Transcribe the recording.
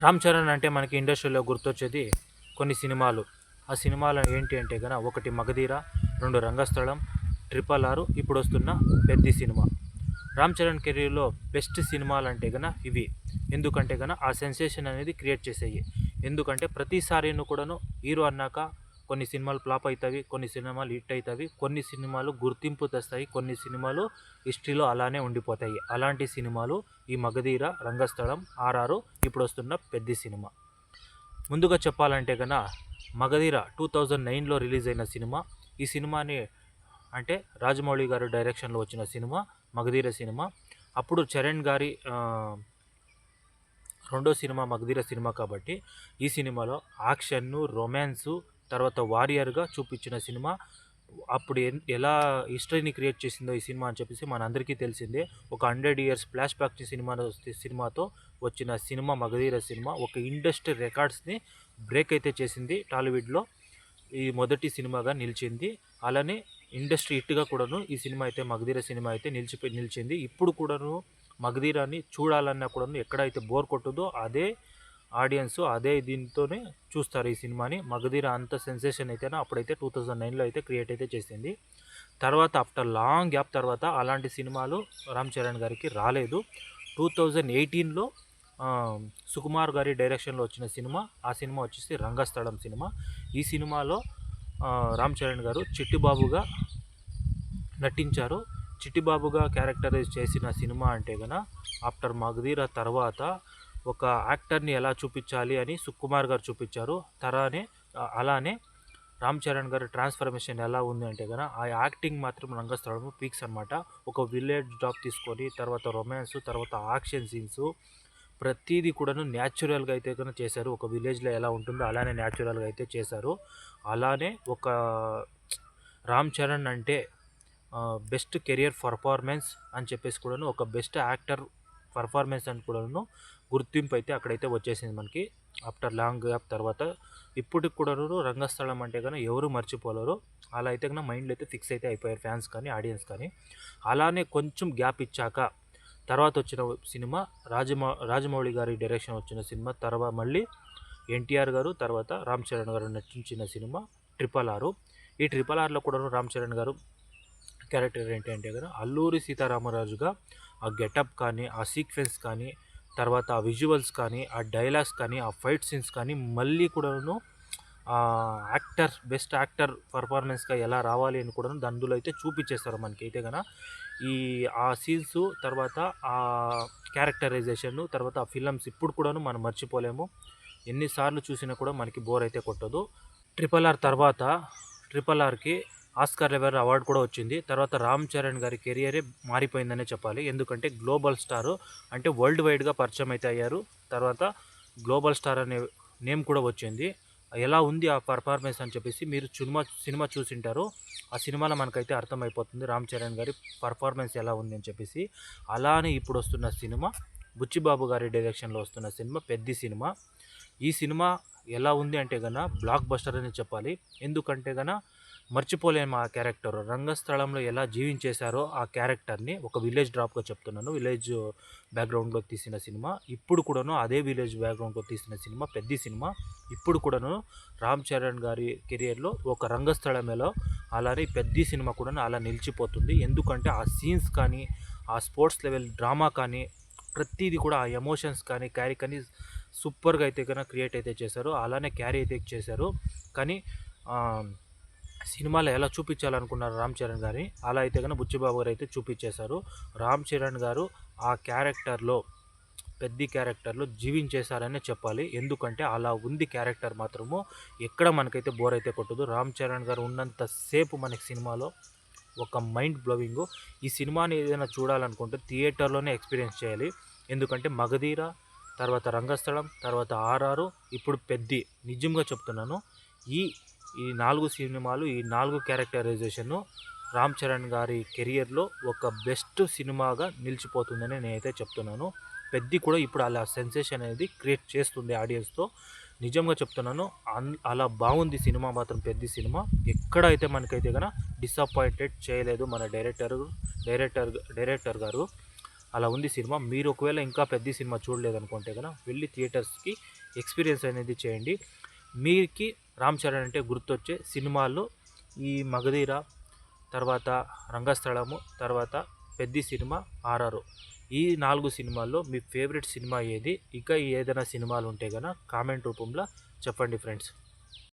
రామ్ చరణ్ అంటే మనకి ఇండస్ట్రీలో గుర్తొచ్చేది కొన్ని సినిమాలు. ఆ సినిమాలు ఏంటి అంటే గన ఒకటి 'మగధీర', 2 'రంగస్థలం', 'RRR', ఇప్పుడొస్తున్న 'పెద్ది' సినిమా. రామ్ చరణ్ కెరీర్‌లో బెస్ట్ సినిమాలంటే గన ఇవి. ఎందుకంటే గన ఆ సెన్సేషన్ అనేది క్రియేట్ చేసాయి. ఎందుకంటే ప్రతిసారిను కూడాను హీరో అన్నాక కొన్ని సినిమాలు ఫ్లాప్ అయితవి, కొన్ని సినిమాలు హిట్ అయితవి, కొన్ని సినిమాలు గుర్తింపు తెస్తాయి, కొన్ని సినిమాలు హిస్టరీలో అలానే ఉండిపోతాయి. అలాంటి సినిమాలు ఈ 'మగధీర', 'రంగస్థలం', 'RRR', ఇప్పుడొస్తున్న 'పెద్ది' సినిమా. ముందుగా చెప్పాలంటే గన 'మగధీర' 2009లో రిలీజ్ అయిన సినిమా. ఈ సినిమాని అంటే రాజమౌళి గారు డైరెక్షన్‌లో వచ్చిన సినిమా 'మగధీర' సినిమా. అప్పుడు చరణ్ గారి రెండో సినిమా 'మగధీర' సినిమా కాబట్టి ఈ సినిమాలో యాక్షన్ను, రొమాన్సు, తర్వాత వారియర్‌గా చూపించిన సినిమా. అప్పుడు ఎలా హిస్టరీని క్రియేట్ చేసిందో ఈ సినిమా అని చెప్పేసి మనందరికీ తెలిసిందే. ఒక 100 ఇయర్స్ ఫ్లాష్ బ్యాక్ సినిమాతో వచ్చిన సినిమా 'మగధీర' సినిమా. ఒక ఇండస్ట్రీ రికార్డ్స్‌ని బ్రేక్ అయితే చేసింది టాలీవుడ్‌లో. ఈ మొదటి సినిమాగా నిలిచింది. అలానే ఇండస్ట్రీ హిట్‌గా కూడాను ఈ సినిమా అయితే 'మగధీర' సినిమా అయితే నిలిచింది. ఇప్పుడు కూడాను 'మగధీర'ని చూడాలన్నా కూడాను ఎక్కడైతే బోర్ కొట్టదో అదే ఆడియన్స్ అదే దీంతోనే చూస్తారు ఈ సినిమాని. 'మగధీర' అంత సెన్సేషన్ అయితేనే అప్పుడైతే 2009లో అయితే క్రియేట్ అయితే చేసింది. తర్వాత ఆఫ్టర్ లాంగ్ గ్యాప్ తర్వాత అలాంటి సినిమాలు రామ్ చరణ్ గారికి రాలేదు. 2018లో సుకుమార్ గారి డైరెక్షన్‌లో వచ్చిన సినిమా. ఆ సినిమా వచ్చేసి 'రంగస్థలం' సినిమా. ఈ సినిమాలో రామ్ చరణ్ గారు చిట్టిబాబుగా నటించారు. చిట్టిబాబుగా క్యారెక్టరైజ్ చేసిన సినిమా అంటే గన ఆఫ్టర్ 'మగధీర' తర్వాత ఒక యాక్టర్ని ఎలా చూపించాలి అని సుకుమార్ గారు చూపించారు. అలానే రామ్ చరణ్ గారి ట్రాన్స్ఫర్మేషన్ ఎలా ఉంది అంటే గన ఆ యాక్టింగ్ మాత్రం 'రంగస్థలం' పీక్స్ అనమాట. ఒక విలేజ్ డ్రాప్ తీసుకొని తర్వాత రొమాన్స్, తర్వాత యాక్షన్ సీన్స్ ప్రతీది కూడాను న్యాచురల్‌గా అయితే గన చేశారు. ఒక విలేజ్‌లో ఎలా ఉంటుందో అలానే న్యాచురల్‌గా అయితే చేశారు. అలానే ఒక రామ్ చరణ్ అంటే బెస్ట్ కెరియర్ పర్ఫార్మెన్స్ అని చెప్పేసి కూడాను ఒక బెస్ట్ యాక్టర్ పర్ఫార్మెన్స్ అని కూడాను గుర్తింపు అయితే అక్కడైతే వచ్చేసింది మనకి ఆఫ్టర్ లాంగ్ గ్యాప్ తర్వాత. ఇప్పటికి కూడాను 'రంగస్థలం' అంటే కనుక ఎవరు మర్చిపోలేరు. అలా అయితే కనుక మైండ్లో అయితే ఫిక్స్ అయితే అయిపోయారు ఫ్యాన్స్ కానీ ఆడియన్స్ కానీ. అలానే కొంచెం గ్యాప్ ఇచ్చాక తర్వాత వచ్చిన సినిమా రాజమౌళి గారి డైరెక్షన్ వచ్చిన సినిమా. తర్వాత మళ్ళీ ఎన్టీఆర్ గారు తర్వాత రామ్ చరణ్ గారు నటించిన సినిమా 'RRR'. ఈ 'RRR'లో కూడా రామ్ చరణ్ గారు క్యారెక్టర్ ఏంటంటే కదా అల్లూరి సీతారామరాజుగా ఆ గెటప్ కానీ, ఆ సీక్వెన్స్ కానీ, తర్వాత ఆ విజువల్స్ కానీ, ఆ డైలాగ్స్ కానీ, ఆ ఫైట్ సీన్స్ కానీ మళ్ళీ కూడాను బెస్ట్ యాక్టర్ పర్ఫార్మెన్స్గా ఎలా రావాలి అని కూడా అందులో అయితే చూపించేస్తారు మనకైతే కనుక. ఆ సీన్స్ తర్వాత ఆ క్యారెక్టరైజేషన్ తర్వాత ఆ ఫిలమ్స్ ఇప్పుడు కూడాను మనం మర్చిపోలేము. ఎన్నిసార్లు చూసినా కూడా మనకి బోర్ అయితే కొట్టదు. 'RRR' తర్వాత 'RRR'కి ఆస్కార్ లెవెల్ అవార్డు కూడా వచ్చింది. తర్వాత రామ్ చరణ్ గారి కెరియరే మారిపోయిందనే చెప్పాలి. ఎందుకంటే గ్లోబల్ స్టార్ అంటే వరల్డ్ వైడ్గా పరిచయం అయితే అయ్యారు. తర్వాత గ్లోబల్ స్టార్ అనే నేమ్ కూడా వచ్చింది. ఎలా ఉంది ఆ పర్ఫార్మెన్స్ అని చెప్పేసి మీరు సినిమా చూసింటారు. ఆ సినిమాలో మనకైతే అర్థమైపోతుంది రామ్ చరణ్ గారి పర్ఫార్మెన్స్ ఎలా ఉంది అని చెప్పేసి. అలానే ఇప్పుడు వస్తున్న సినిమా బుచ్చిబాబు గారి డైరెక్షన్లో వస్తున్న సినిమా 'పెద్ది' సినిమా. ఈ సినిమా ఎలా ఉంది అంటే గన బ్లాక్ బస్టర్ అని చెప్పాలి. ఎందుకంటే గన మర్చిపోలేము ఆ క్యారెక్టర్. 'రంగస్థలంలో' ఎలా జీవించేశారో ఆ క్యారెక్టర్ని ఒక విలేజ్ డ్రాప్‌గా చెప్తున్నాను. విలేజ్ బ్యాక్‌గ్రౌండ్‌లో తీసిన సినిమా. ఇప్పుడు కూడాను అదే విలేజ్ బ్యాక్‌గ్రౌండ్‌లో తీసిన సినిమా 'పెద్ది' సినిమా. ఇప్పుడు కూడాను రామ్ చరణ్ గారి కెరియర్‌లో ఒక 'రంగస్థలమేలో' అలానే 'పెద్ది' సినిమా కూడాను అలా నిలిచిపోతుంది. ఎందుకంటే ఆ సీన్స్ కానీ, ఆ స్పోర్ట్స్ లెవెల్ డ్రామా కానీ, ప్రతీది కూడా ఆ ఎమోషన్స్ కానీ కానీ సూపర్‌గా అయితే కనుక క్రియేట్ అయితే చేశారు. అలానే క్యారీ అయితే చేశారు. కానీ సినిమాలో ఎలా చూపించాలనుకున్నారు రామ్ చరణ్ గారిని అలా అయితే కనుక బుచ్చిబాబు గారు అయితే చూపించేశారు. రామ్ చరణ్ గారు ఆ క్యారెక్టర్‌లో 'పెద్ది' క్యారెక్టర్‌లో జీవించేశారనే చెప్పాలి. ఎందుకంటే అలా ఉంది క్యారెక్టర్ మాత్రము. ఎక్కడ మనకైతే బోర్ అయితే కొట్టదు. రామ్ చరణ్ గారు ఉన్నంత సేపు మనకి సినిమాలో ఒక మైండ్ బ్లోవింగు. ఈ సినిమాని ఏదైనా చూడాలనుకుంటే థియేటర్‌లోనే ఎక్స్‌పీరియన్స్ చేయాలి. ఎందుకంటే 'మగధీర' తర్వాత 'రంగస్థలం' తర్వాత 'RRR' ఇప్పుడు 'పెద్ది' నిజంగా చెప్తున్నాను. ఈ ఈ 4 సినిమాలు ఈ 4 క్యారెక్టరైజేషను రామ్ చరణ్ గారి కెరియర్‌లో ఒక బెస్ట్ సినిమాగా నిలిచిపోతుందని నేనైతే చెప్తున్నాను. 'పెద్ది' కూడా ఇప్పుడు అలా సెన్సేషన్ అనేది క్రియేట్ చేస్తుంది ఆడియన్స్‌తో. నిజంగా చెప్తున్నాను. అలా బాగుంది సినిమా మాత్రం 'పెద్ది' సినిమా. ఎక్కడైతే మనకైతే గన డిసప్పాయింటెడ్ చేయలేదు మన డైరెక్టర్ గారు. అలా ఉంది సినిమా. మీరు ఒకవేళ ఇంకా 'పెద్ది' సినిమా చూడలేదనుకుంటే గన వెళ్ళి థియేటర్స్‌కి ఎక్స్పీరియన్స్ అనేది చేయండి. మీకు రామ్ చరణ్ అంటే గుర్తొచ్చే సినిమాల్లో ఈ మగధీర, తర్వాత రంగస్థలము, తర్వాత పెద్ది సినిమా, ఆర్ఆర్. ఈ 4 సినిమాల్లో మీ ఫేవరెట్ సినిమా ఏది? ఇంకా ఏదైనా సినిమాలు ఉంటే గన కామెంట్ రూపంలో చెప్పండి ఫ్రెండ్స్.